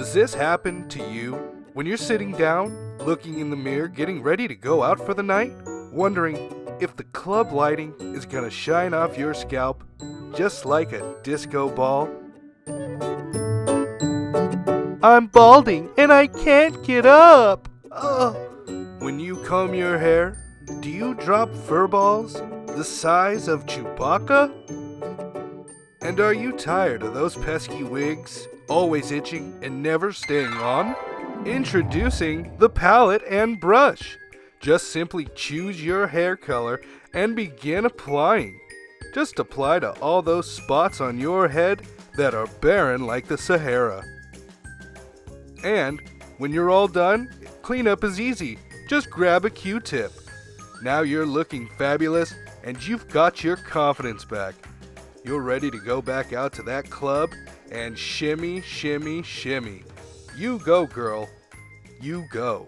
Does this happen to you when you're sitting down, looking in the mirror, getting ready to go out for the night, wondering if the club lighting is gonna shine off your scalp just like a disco ball? I'm balding and I can't get up. Ugh. When you comb your hair, do you drop fur balls the size of Chewbacca? And are you tired of those pesky wigs, always itching and never staying on? Introducing the palette and brush. Just simply choose your hair color and begin applying. Just apply to all those spots on your head that are barren like the Sahara. And when you're all done, cleanup is easy. Just grab a Q-tip. Now you're looking fabulous and you've got your confidence back. You're ready to go back out to that club and shimmy, shimmy, shimmy. You go, girl. You go.